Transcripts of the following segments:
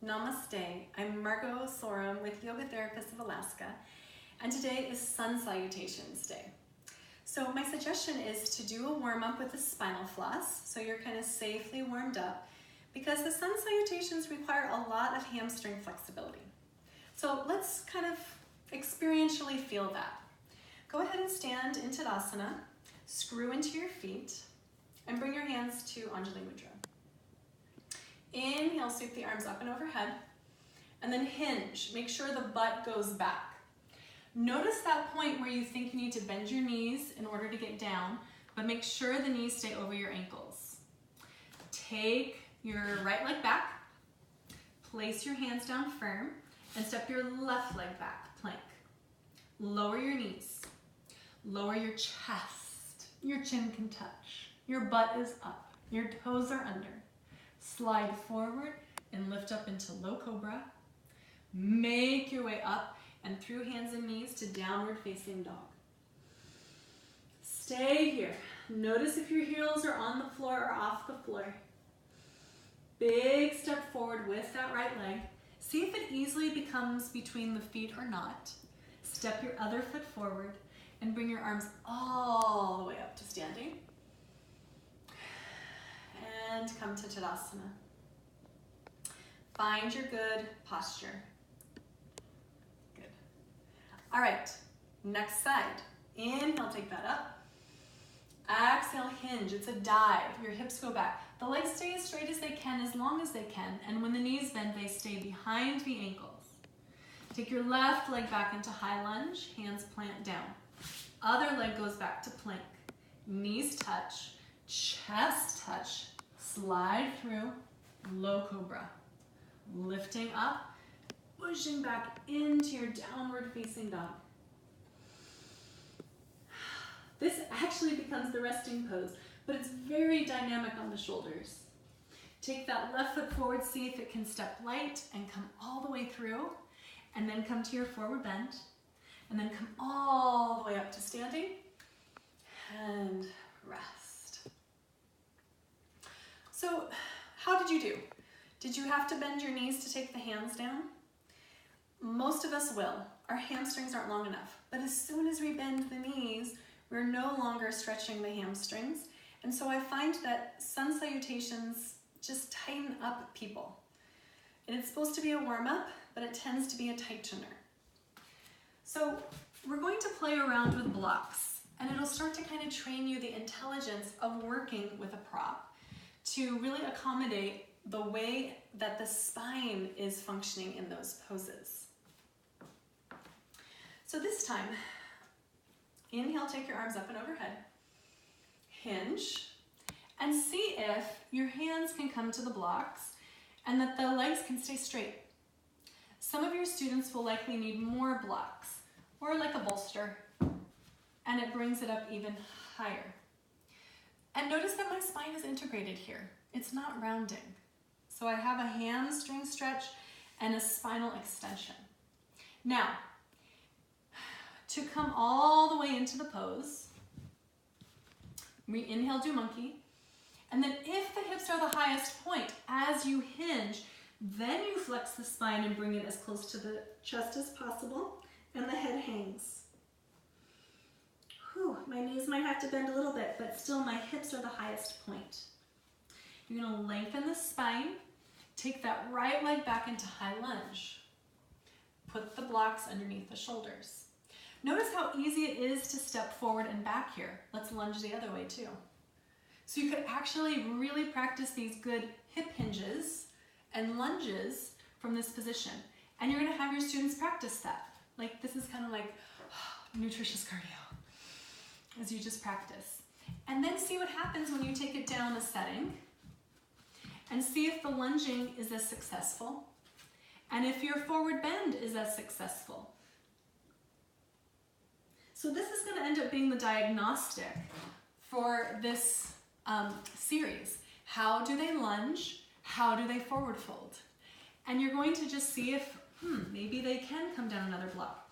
Namaste. I'm Margo Sorum with Yoga Therapists of Alaska, and today is Sun Salutations Day. So my suggestion is to do a warm-up with the spinal floss, so you're kind of safely warmed up, because the Sun Salutations require a lot of hamstring flexibility. So let's kind of experientially feel that. Go ahead and stand in Tadasana, screw into your feet, and bring your hands to Anjali Mudra. Inhale, sweep the arms up and overhead, and then hinge. Make sure the butt goes back. Notice that point where you think you need to bend your knees in order to get down, but make sure the knees stay over your ankles. Take your right leg back, place your hands down firm, and step your left leg back, plank. Lower your knees, lower your chest, your chin can touch, your butt is up, your toes are under. Slide forward and lift up into low cobra. Make your way up and through hands and knees to downward facing dog. Stay here. Notice if your heels are on the floor or off the floor. Big step forward with that right leg. See if it easily becomes between the feet or not. Step your other foot forward and bring your arms all the way up to standing. And come to Tadasana. Find your good posture. Good. All right, next side. Inhale, take that up. Exhale, hinge. It's a dive. Your hips go back. The legs stay as straight as they can, as long as they can, and when the knees bend, they stay behind the ankles. Take your left leg back into high lunge, hands plant down. Other leg goes back to plank. Knees touch, chest touch, slide through, low cobra. Lifting up, pushing back into your downward facing dog. This actually becomes the resting pose, but it's very dynamic on the shoulders. Take that left foot forward, see if it can step light and come all the way through, and then come to your forward bend, and then come all the way up to standing, and rest. So, how did you do? Did you have to bend your knees to take the hands down? Most of us will. Our hamstrings aren't long enough. But as soon as we bend the knees, we're no longer stretching the hamstrings. And so I find that Sun Salutations just tighten up people. And it's supposed to be a warm-up, but it tends to be a tightener. So we're going to play around with blocks, and it'll start to kind of train you the intelligence of working with a prop to really accommodate the way that the spine is functioning in those poses. So this time, inhale, take your arms up and overhead. Hinge, and see if your hands can come to the blocks and that the legs can stay straight. Some of your students will likely need more blocks, or like a bolster, and it brings it up even higher. And notice that my spine is integrated here. It's not rounding. So I have a hamstring stretch and a spinal extension. Now, to come all the way into the pose, we inhale, do monkey, and then if the hips are the highest point, as you hinge, then you flex the spine and bring it as close to the chest as possible, and the head hangs. Whew, my knees might have to bend a little bit, but still my hips are the highest point. You're gonna lengthen the spine, take that right leg back into high lunge. Put the blocks underneath the shoulders. Notice how easy it is to step forward and back here. Let's lunge the other way too. So you could actually really practice these good hip hinges and lunges from this position. And you're gonna have your students practice that. Like this is kind of like nutritious cardio as you just practice. And then see what happens when you take it down a setting and see if the lunging is as successful and if your forward bend is as successful. So this is going to end up being the diagnostic for this series. How do they lunge? How do they forward fold? And you're going to just see if maybe they can come down another block.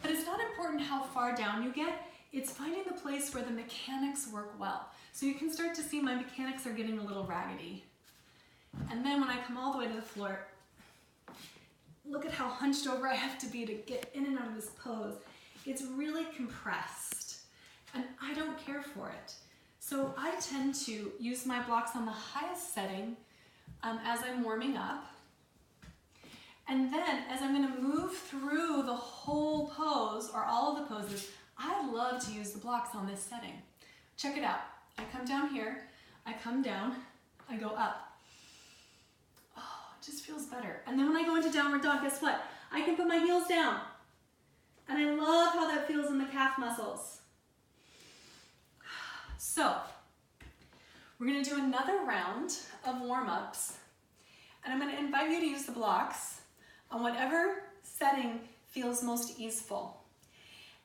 But it's not important how far down you get. It's finding the place where the mechanics work well. So you can start to see my mechanics are getting a little raggedy. And then when I come all the way to the floor, look at how hunched over I have to be to get in and out of this pose. It's really compressed, and I don't care for it. So I tend to use my blocks on the highest setting as I'm warming up. And then as I'm gonna move through the whole pose, or all of the poses, I love to use the blocks on this setting. Check it out. I come down here, I come down, I go up. Oh, it just feels better. And then when I go into downward dog, guess what? I can put my heels down. And I love how that feels in the calf muscles. So, we're gonna do another round of warm-ups, and I'm gonna invite you to use the blocks on whatever setting feels most easeful.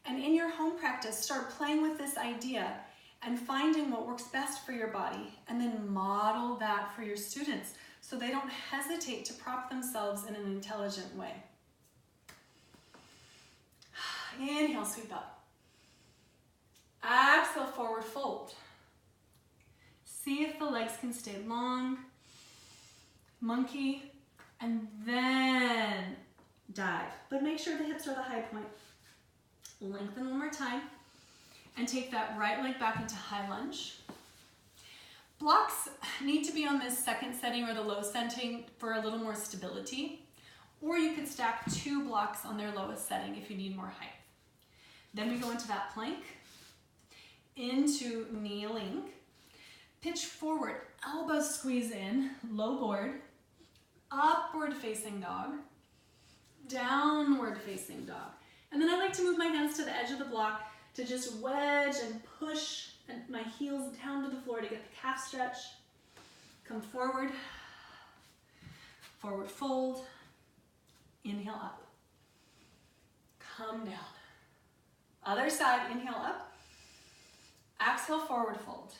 And in your home practice, start playing with this idea and finding what works best for your body, and then model that for your students so they don't hesitate to prop themselves in an intelligent way. Inhale, sweep up. Exhale, forward fold. See if the legs can stay long. Monkey, and then dive. But make sure the hips are the high point. Lengthen one more time, and take that right leg back into high lunge. Blocks need to be on this second setting or the low setting for a little more stability, or you could stack 2 blocks on their lowest setting if you need more height. Then we go into that plank, into kneeling, pitch forward, elbows squeeze in, low board, upward facing dog, downward facing dog. And then I like to move my hands to the edge of the block to just wedge and push and my heels down to the floor to get the calf stretch. Come forward, forward fold, inhale up, come down. Other side, inhale up, exhale, forward fold.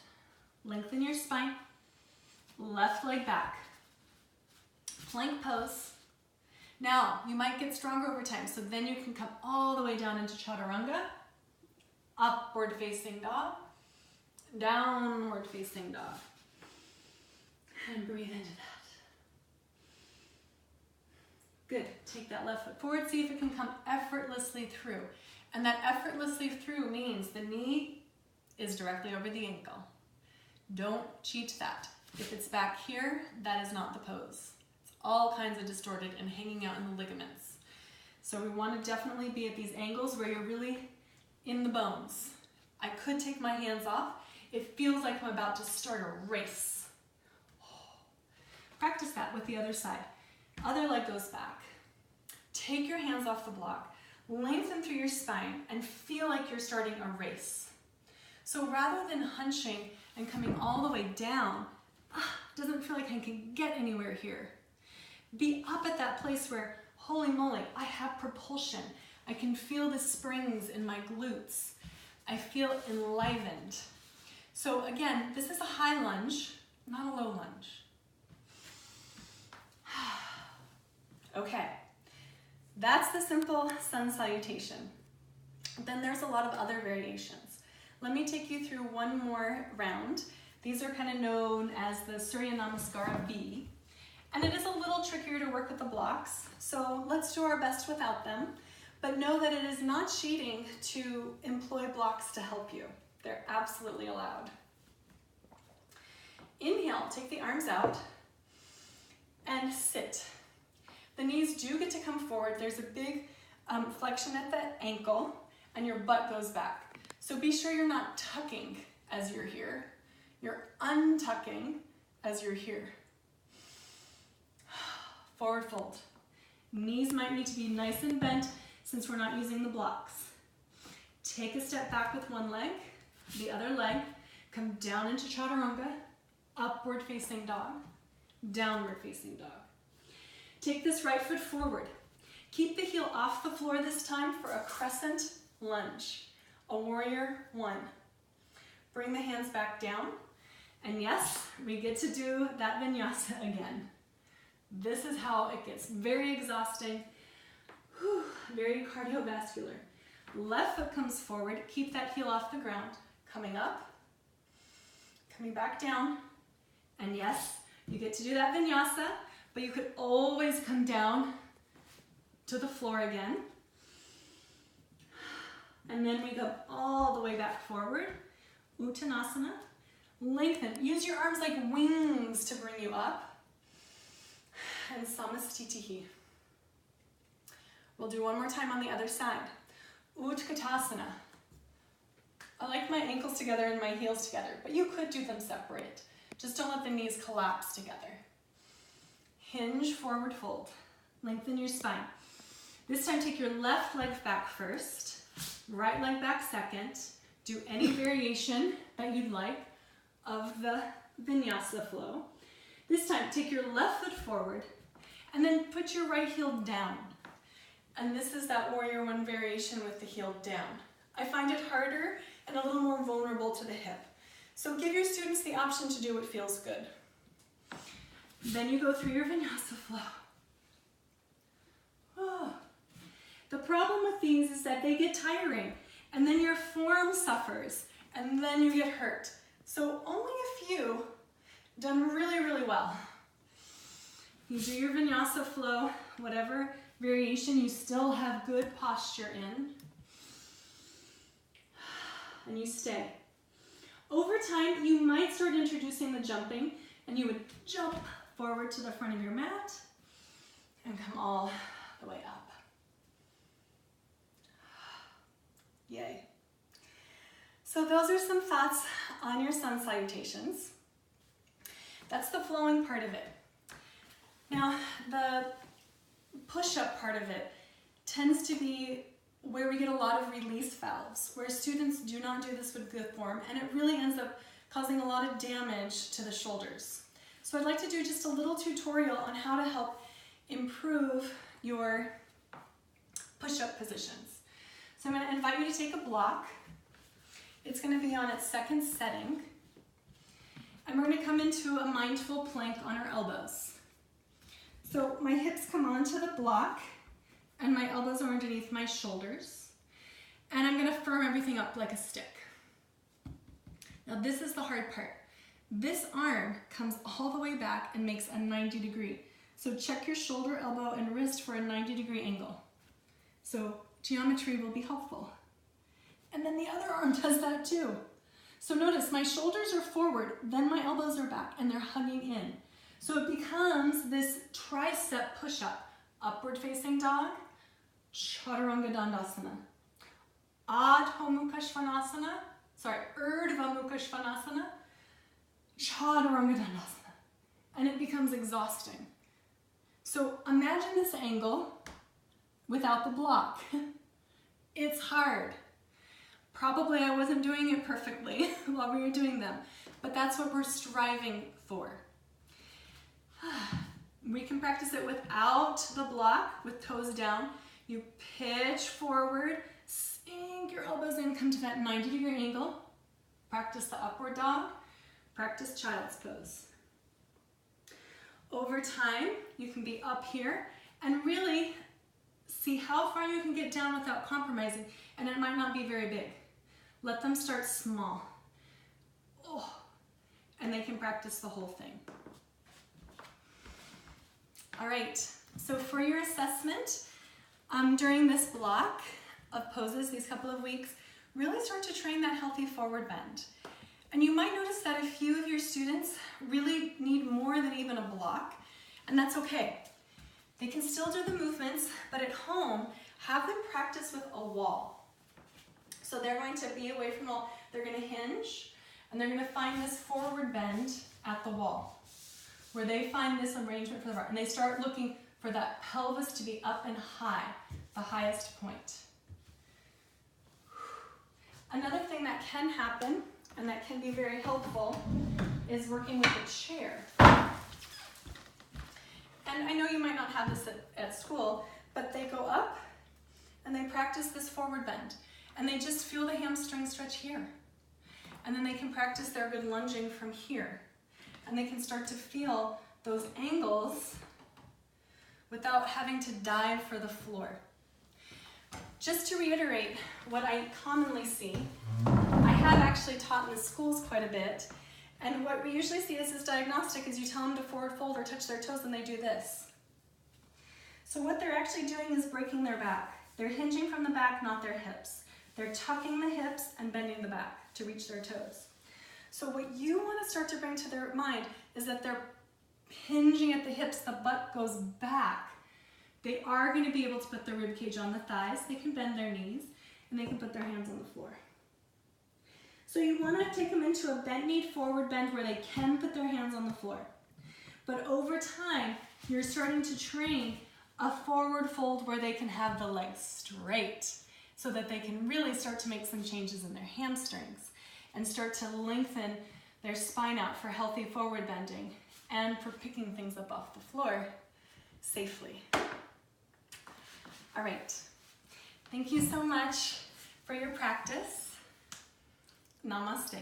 Lengthen your spine, left leg back. Plank pose. Now, you might get stronger over time, so then you can come all the way down into chaturanga, upward facing dog, downward facing dog. And breathe into that. Good, take that left foot forward, see if it can come effortlessly through. And that effortlessly through means the knee is directly over the ankle. Don't cheat that. If it's back here, that is not the pose. It's all kinds of distorted and hanging out in the ligaments. So we want to definitely be at these angles where you're really in the bones. I could take my hands off. It feels like I'm about to start a race. Practice that with the other side. Other leg goes back. Take your hands off the block. Lengthen through your spine and feel like you're starting a race. So rather than hunching and coming all the way down, doesn't feel like I can get anywhere here. Be up at that place where, holy moly, I have propulsion. I can feel the springs in my glutes. I feel enlivened. So again, this is a high lunge, not a low lunge. Okay, that's the simple sun salutation. Then there's a lot of other variations. Let me take you through one more round. These are kind of known as the surya namaskara B. And it is a little trickier to work with the blocks, so let's do our best without them. But know that it is not cheating to employ blocks to help you. They're absolutely allowed. Inhale, take the arms out and sit. The knees do get to come forward. There's a big flexion at the ankle and your butt goes back. So be sure you're not tucking as you're here. You're untucking as you're here. Forward fold. Knees might need to be nice and bent since we're not using the blocks. Take a step back with one leg, the other leg, come down into chaturanga, upward facing dog, downward facing dog. Take this right foot forward. Keep the heel off the floor this time for a crescent lunge, a warrior one. Bring the hands back down, and yes, we get to do that vinyasa again. This is how it gets very exhausting, very cardiovascular. Left foot comes forward, keep that heel off the ground, coming up, coming back down, and yes, you get to do that vinyasa, but you could always come down to the floor again. And then we go all the way back forward. Uttanasana. Lengthen. Use your arms like wings to bring you up. And Samastitihi. We'll do one more time on the other side. Utkatasana. I like my ankles together and my heels together, but you could do them separate. Just don't let the knees collapse together. Hinge, forward fold. Lengthen your spine. This time take your left leg back first, right leg back second. Do any variation that you'd like of the vinyasa flow. This time take your left foot forward and then put your right heel down. And this is that warrior one variation with the heel down. I find it harder and a little more vulnerable to the hip. So give your students the option to do what feels good. Then you go through your vinyasa flow. Oh. The problem with these is that they get tiring, and then your form suffers, and then you get hurt. So only a few done really, really well. You do your vinyasa flow, whatever variation you still have good posture in, and you stay. Over time, you might start introducing the jumping, and you would jump forward to the front of your mat and come all the way up. Yay. So those are some thoughts on your sun salutations. That's the flowing part of it. Now, the push-up part of it tends to be where we get a lot of release valves, where students do not do this with good form, and it really ends up causing a lot of damage to the shoulders. So I'd like to do just a little tutorial on how to help improve your push-up positions. So I'm going to invite you to take a block. It's going to be on its second setting. And we're going to come into a mindful plank on our elbows. So my hips come onto the block and my elbows are underneath my shoulders. And I'm going to firm everything up like a stick. Now this is the hard part. This arm comes all the way back and makes a 90 degree. So check your shoulder, elbow, and wrist for a 90 degree angle. So geometry will be helpful. And then the other arm does that too. So notice my shoulders are forward, then my elbows are back, and they're hugging in. So it becomes this tricep push-up. Upward facing dog, Chaturanga Dandasana. Urdhva Mukha Svanasana, Chaturanga Dandasana. And it becomes exhausting. So imagine this angle without the block. It's hard. Probably I wasn't doing it perfectly while we were doing them, but that's what we're striving for. We can practice it without the block, with toes down. You pitch forward, sink your elbows in, come to that 90 degree angle. Practice the upward dog, practice child's pose. Over time, you can be up here and really see how far you can get down without compromising, and it might not be very big. Let them start small. Oh, and they can practice the whole thing. All right, so for your assessment, during this block of poses, these couple of weeks, really start to train that healthy forward bend. And you might notice that a few of your students really need more than even a block, and that's okay. They can still do the movements, but at home, have them practice with a wall. So they're going to be away from the wall, they're going to hinge, and they're going to find this forward bend at the wall, where they find this arrangement for the bar, and they start looking for that pelvis to be up and high, the highest point. Another thing that can happen, and that can be very helpful, is working with a chair. And I know you might not have this at school, but they go up and they practice this forward bend. And they just feel the hamstring stretch here. And then they can practice their good lunging from here. And they can start to feel those angles without having to dive for the floor. Just to reiterate what I commonly see, I have actually taught in the schools quite a bit, and what we usually see as diagnostic is you tell them to forward fold or touch their toes and they do this. So what they're actually doing is breaking their back. They're hinging from the back, not their hips. They're tucking the hips and bending the back to reach their toes. So what you want to start to bring to their mind is that they're hinging at the hips, the butt goes back. They are going to be able to put their rib cage on the thighs. They can bend their knees and they can put their hands on the floor. So you want to take them into a bent knee forward bend where they can put their hands on the floor. But over time, you're starting to train a forward fold where they can have the legs straight so that they can really start to make some changes in their hamstrings and start to lengthen their spine out for healthy forward bending and for picking things up off the floor safely. All right, thank you so much for your practice. Namaste.